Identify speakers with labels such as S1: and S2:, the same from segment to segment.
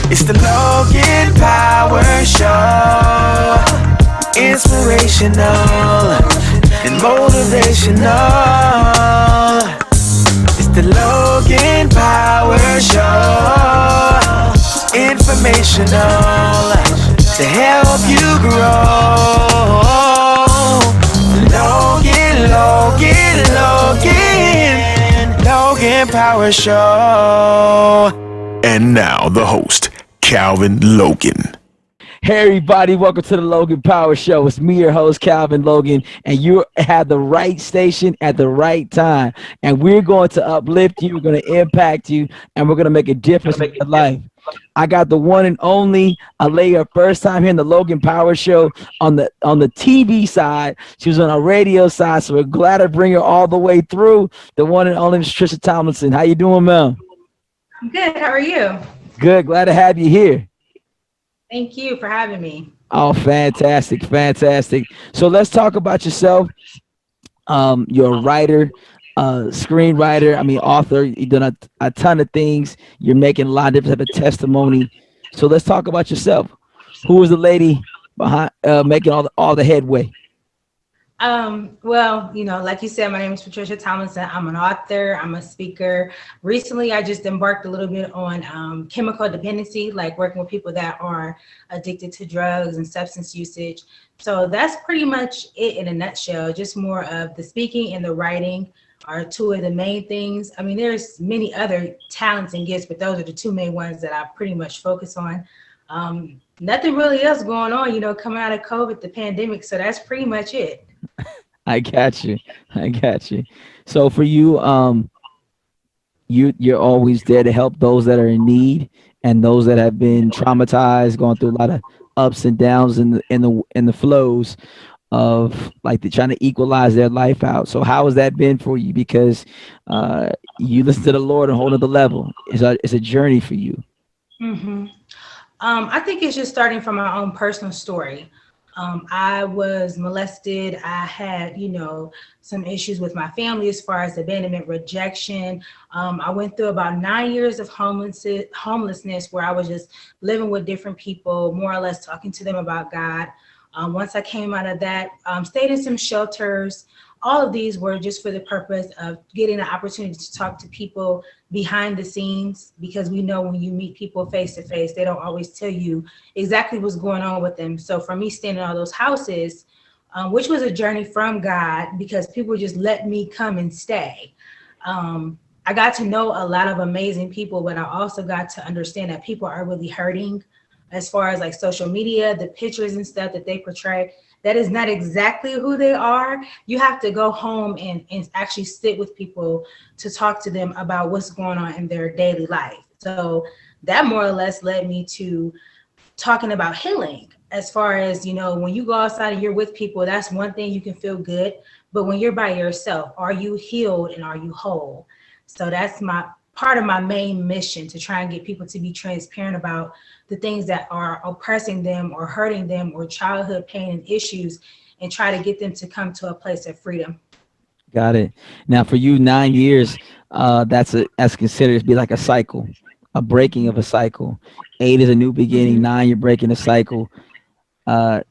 S1: It's the Logan Power Show. Inspirational and motivational. It's the Logan Power Show. Informational to help you grow. Logan Power Show. And now the host, Calvin Logan.
S2: Hey everybody, welcome to the Logan Power Show. It's me, your host, Calvin Logan, and you have the right station at the right time. And we're going to uplift you, we're going to impact you, and we're going to make a difference in your life. I got the one and only Alea, first time here in the Logan Power Show on the TV side. She was on our radio side, so we're glad to bring her all the way through. The one and only Patricia Tomlinson. How you doing, Mel?
S3: I'm good. How are you?
S2: Good. Glad to have you here.
S3: Thank you for having me.
S2: Oh, fantastic, fantastic. So let's talk about yourself. You're a writer, screenwriter, author. You've done a ton of things. You're making a lot of different type of testimony. So let's talk about yourself. Who is the lady behind making all the headway?
S3: Well, like you said, my name is Patricia Tomlinson. I'm an author. I'm a speaker. Recently, I just embarked a little bit on chemical dependency, like working with people that are addicted to drugs and substance usage. So that's pretty much it in a nutshell. Just more of the speaking and the writing are two of the main things. There's many other talents and gifts, but those are the two main ones that I pretty much focus on. Nothing really else going on, coming out of COVID, the pandemic. So that's pretty much it.
S2: I got you. So for you, you're always there to help those that are in need and those that have been traumatized, going through a lot of ups and downs in the flows of like they're trying to equalize their life out. So how has that been for you? Because you listen to the Lord and hold another level. It's a journey for you.
S3: Mm-hmm. I think it's just starting from my own personal story. I was molested. I had, some issues with my family as far as abandonment, rejection. I went through about 9 years of homelessness where I was just living with different people, more or less talking to them about God. Once I came out of that, stayed in some shelters. All of these were just for the purpose of getting an opportunity to talk to people behind the scenes, because we know when you meet people face to face, they don't always tell you exactly what's going on with them. So for me, staying in all those houses, which was a journey from God, because people just let me come and stay. I got to know a lot of amazing people, but I also got to understand that people are really hurting as far as like social media, the pictures and stuff that they portray. That is not exactly who they are. You have to go home and actually sit with people to talk to them about what's going on in their daily life. So that more or less led me to talking about healing. As far as, when you go outside and you're with people, that's one thing, you can feel good. But when you're by yourself, are you healed and are you whole? So that's part of my main mission, to try and get people to be transparent about the things that are oppressing them or hurting them, or childhood pain and issues, and try to get them to come to a place of freedom.
S2: Got it. Now for you, 9 years, that's considered to be like a cycle, a breaking of a cycle. 8 is a new beginning. 9, you're breaking a cycle. Now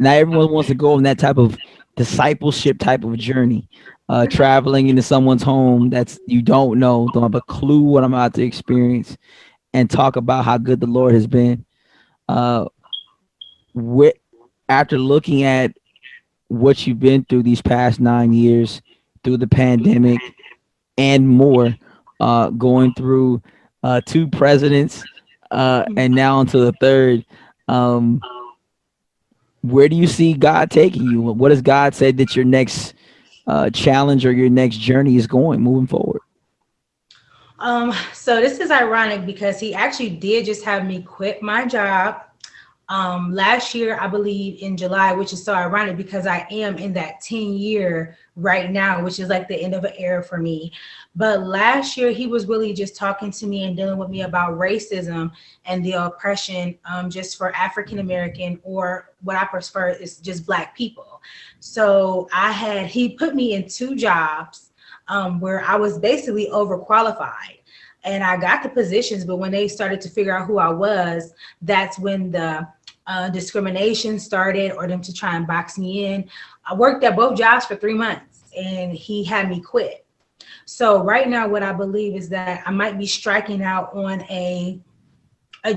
S2: everyone wants to go on that type of discipleship type of journey, traveling into someone's home that's you don't have a clue what I'm about to experience, and talk about how good the Lord has been. After looking at what you've been through these past 9 years, through the pandemic and more, going through 2 presidents, and now into the third, where do you see God taking you? What has God said that your next challenge or your next journey is going moving forward?
S3: So this is ironic because he actually did just have me quit my job last year, I believe in July, which is so ironic because I am in that 10-year right now, which is like the end of an era for me. But last year, he was really just talking to me and dealing with me about racism and the oppression just for African-American, or what I prefer is just Black people. So he put me in 2 jobs where I was basically overqualified. and I got the positions, but when they started to figure out who I was, that's when the discrimination started, or them to try and box me in. I worked at both jobs for 3 months and he had me quit. So right now, what I believe is that I might be striking out on a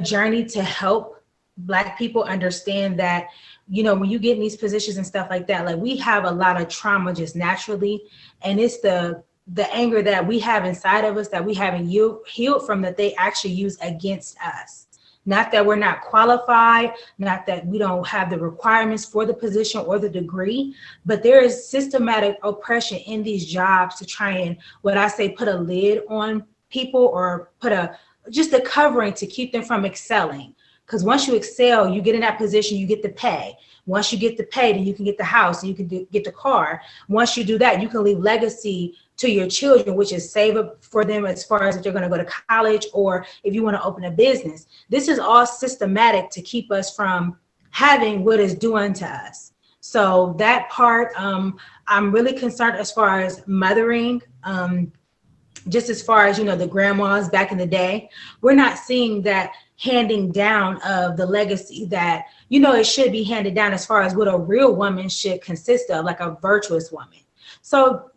S3: journey to help Black people understand that, when you get in these positions and stuff like that, like, we have a lot of trauma just naturally, and it's the anger that we have inside of us that we haven't healed from, that they actually use against us. Not that we're not qualified, not that we don't have the requirements for the position or the degree, but there is systematic oppression in these jobs to try and, what I say, put a lid on people, or put just a covering to keep them from excelling. Because once you excel, you get in that position, you get the pay. Once you get the pay, then you can get the house, and you can get the car. Once you do that, you can leave legacy to your children, which is save up for them as far as if they're going to go to college, or if you want to open a business. This is all systematic to keep us from having what is due to us. So that part, I'm really concerned as far as mothering. Just as far as, the grandmas back in the day, we're not seeing that handing down of the legacy that, it should be handed down as far as what a real woman should consist of, like a virtuous woman. So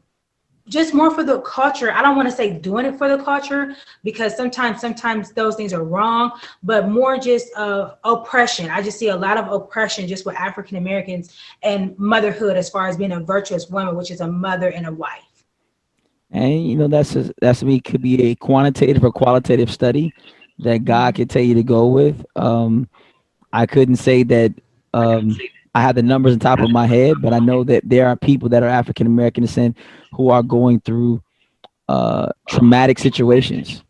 S3: just more for the culture. I don't want to say doing it for the culture, because sometimes those things are wrong, but more just oppression. I just see a lot of oppression just with African Americans and motherhood, as far as being a virtuous woman, which is a mother and a wife.
S2: And that's to me could be a quantitative or qualitative study that God could tell you to go with. I couldn't say that I have the numbers on top of my head, but I know that there are people that are African American descent who are going through traumatic situations,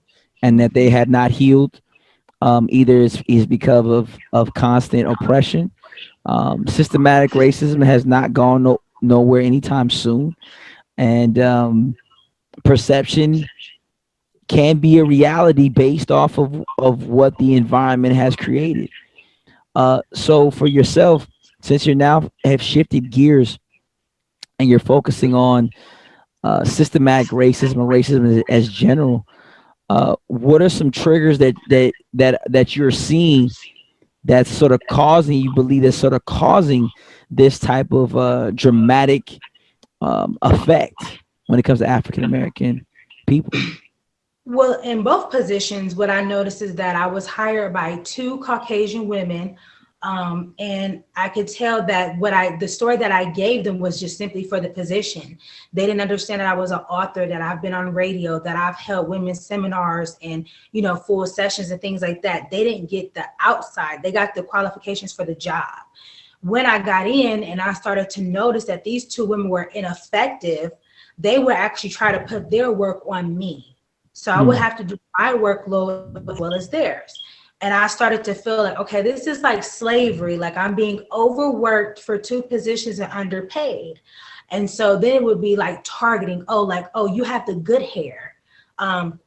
S2: and that they had not healed. Either is because of constant oppression. Systematic racism has not gone nowhere anytime soon, and perception can be a reality based off of what the environment has created. So for yourself, since you now have shifted gears and you're focusing on systematic racism and racism as general, what are some triggers that you're seeing that's sort of causing, you believe, that's sort of causing this type of dramatic effect when it comes to African American people?
S3: Well, in both positions, what I noticed is that I was hired by 2 Caucasian women. And I could tell that the story that I gave them was just simply for the position. They didn't understand that I was an author, that I've been on radio, that I've held women's seminars and, full sessions and things like that. They didn't get the outside. They got the qualifications for the job. When I got in and I started to notice that these 2 women were ineffective, they would actually try to put their work on me. So I would have to do my workload as well as theirs. And I started to feel like, okay, this is like slavery. Like, I'm being overworked for 2 positions and underpaid. And so then it would be like targeting, oh, you have the good hair.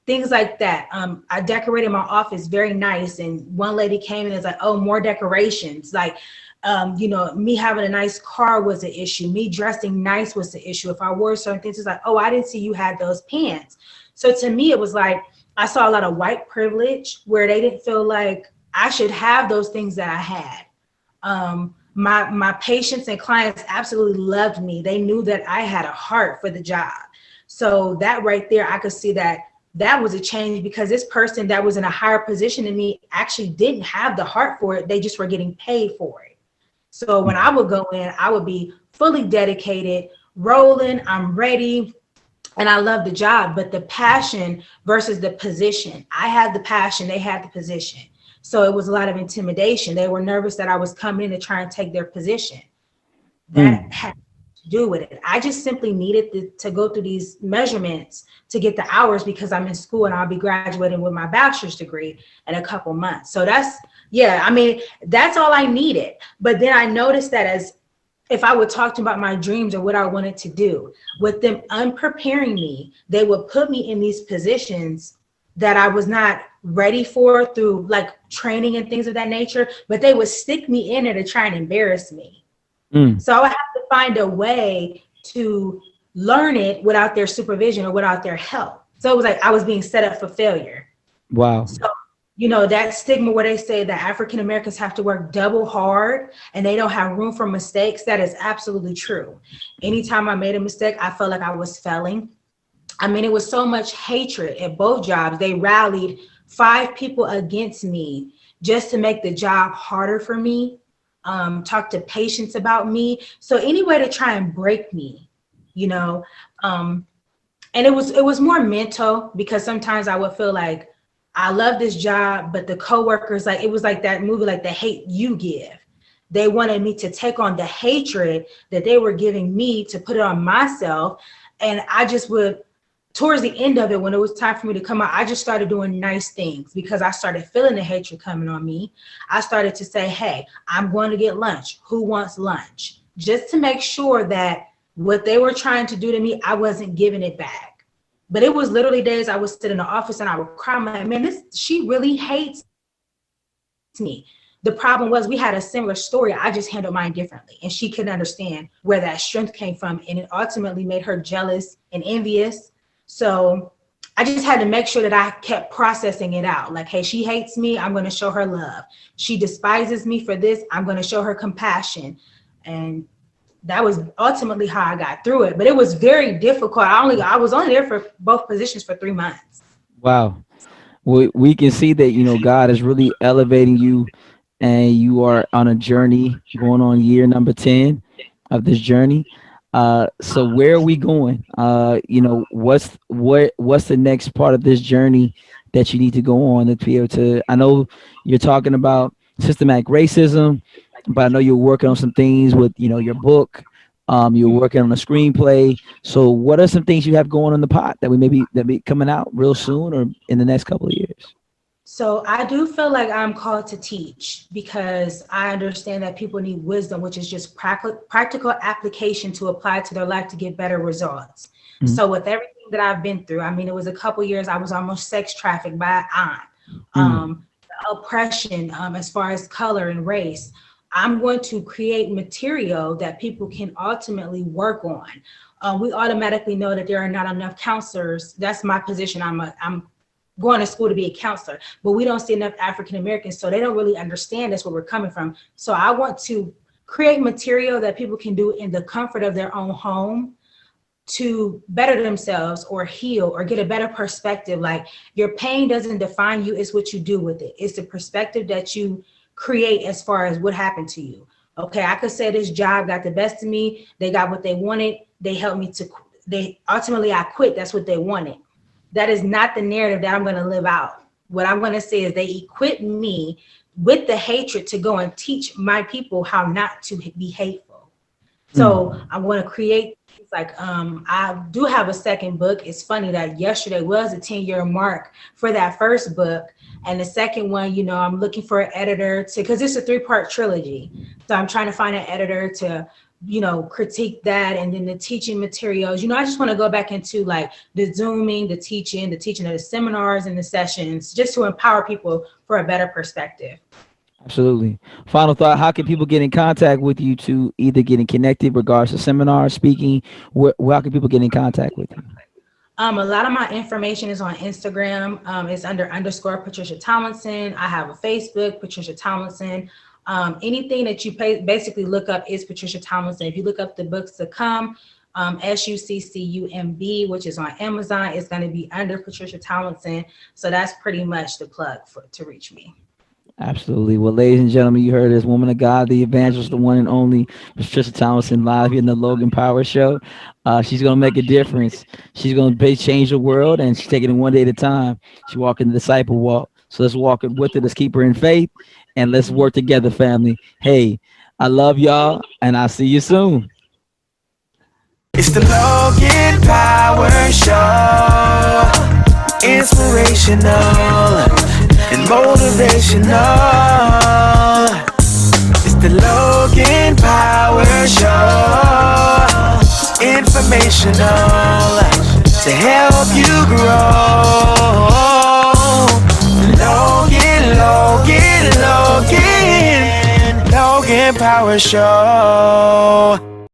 S3: Things like that. I decorated my office very nice. And one lady came in and was like, oh, more decorations. Like, me having a nice car was an issue. Me dressing nice was the issue. If I wore certain things, it's like, oh, I didn't see you had those pants. So to me, it was like, I saw a lot of white privilege where they didn't feel like I should have those things that I had. My patients and clients absolutely loved me. They knew that I had a heart for the job. So that right there, I could see that was a change, because this person that was in a higher position than me actually didn't have the heart for it. They just were getting paid for it. So when I would go in, I would be fully dedicated, rolling, I'm ready. And I love the job, but the passion versus the position. I had the passion, they had the position. So it was a lot of intimidation. They were nervous that I was coming in to try and take their position. That had to do with it. I just simply needed to go through these measurements to get the hours, because I'm in school and I'll be graduating with my bachelor's degree in a couple months. So that's all I needed. But then I noticed that if I would talk to them about my dreams or what I wanted to do, with them unpreparing me, they would put me in these positions that I was not ready for through like training and things of that nature, but they would stick me in there to try and embarrass me. So I would have to find a way to learn it without their supervision or without their help. So it was like I was being set up for failure.
S2: Wow.
S3: So, that stigma where they say that African Americans have to work double hard and they don't have room for mistakes, that is absolutely true. Anytime I made a mistake, I felt like I was failing. I mean, it was so much hatred at both jobs. They rallied 5 people against me just to make the job harder for me, talk to patients about me. So any way to try and break me, and it was more mental, because sometimes I would feel like I love this job, but the coworkers, like, it was like that movie, like The Hate You Give. They wanted me to take on the hatred that they were giving me to put it on myself. And I just would, towards the end of it, when it was time for me to come out, I just started doing nice things because I started feeling the hatred coming on me. I started to say, hey, I'm going to get lunch. Who wants lunch? Just to make sure that what they were trying to do to me, I wasn't giving it back. But it was literally days I would sit in the office and I would cry. I'm like, man, she really hates me. The problem was we had a similar story. I just handled mine differently. And she couldn't understand where that strength came from. And it ultimately made her jealous and envious. So I just had to make sure that I kept processing it out. Like, hey, she hates me. I'm going to show her love. She despises me for this. I'm going to show her compassion. And that was ultimately how I got through it. But it was very difficult. I was only there for both positions for 3 months.
S2: Wow. We can see that, God is really elevating you, and you are on a journey going on year number 10 of this journey. So where are we going? What's the next part of this journey that you need to go on to be able to, I know you're talking about systematic racism, but I know you're working on some things with, your book. You're working on a screenplay. So what are some things you have going on the pot that be coming out real soon or in the next couple of years?
S3: So I do feel like I'm called to teach, because I understand that people need wisdom, which is just practical application to apply to their life to get better results. Mm-hmm. So with everything that I've been through, I mean, it was a couple years, I was almost sex trafficked by an aunt. Oppression, as far as color and race. I'm going to create material that people can ultimately work on. We automatically know that there are not enough counselors. That's my position. I'm going to school to be a counselor, but we don't see enough African Americans, so they don't really understand that's where we're coming from. So I want to create material that people can do in the comfort of their own home to better themselves or heal or get a better perspective. Like, your pain doesn't define you, it's what you do with it. It's the perspective that you create as far as what happened to you. Okay, I could say this job got the best of me. They got what they wanted. They helped me ultimately I quit. That's what they wanted. That is not the narrative that I'm going to live out. What I'm going to say is they equipped me with the hatred to go and teach my people how not to be hateful. So I'm going to create things like, I do have a second book. It's funny that yesterday was a 10-year mark for that first book. And the second one, I'm looking for an editor because it's a 3-part trilogy. So I'm trying to find an editor to, critique that. And then the teaching materials, I just want to go back into like the Zooming, the teaching of the seminars and the sessions, just to empower people for a better perspective.
S2: Absolutely. Final thought, how can people get in contact with you to either getting connected regards to seminars, speaking? How can people get in contact with you?
S3: A lot of my information is on Instagram. It's under _ Patricia Tomlinson. I have a Facebook, Patricia Tomlinson. Anything that you basically look up is Patricia Tomlinson. If you look up the books to come, SUCCUMB, which is on Amazon, it's going to be under Patricia Tomlinson. So that's pretty much the plug to reach me.
S2: Absolutely. Well, ladies and gentlemen, you heard this woman of God, the evangelist, the one and only Patricia Tomlinson, live here in the Logan Power Show. She's going to make a difference. She's going to change the world, and she's taking it one day at a time. She's walking the disciple walk. So let's walk it with her. Let's keep her in faith, and let's work together, family. Hey, I love y'all, and I'll see you soon.
S1: It's the Logan Power Show. Inspirational and motivational. It's the Logan Power Show. Informational to help you grow. Logan Power Show.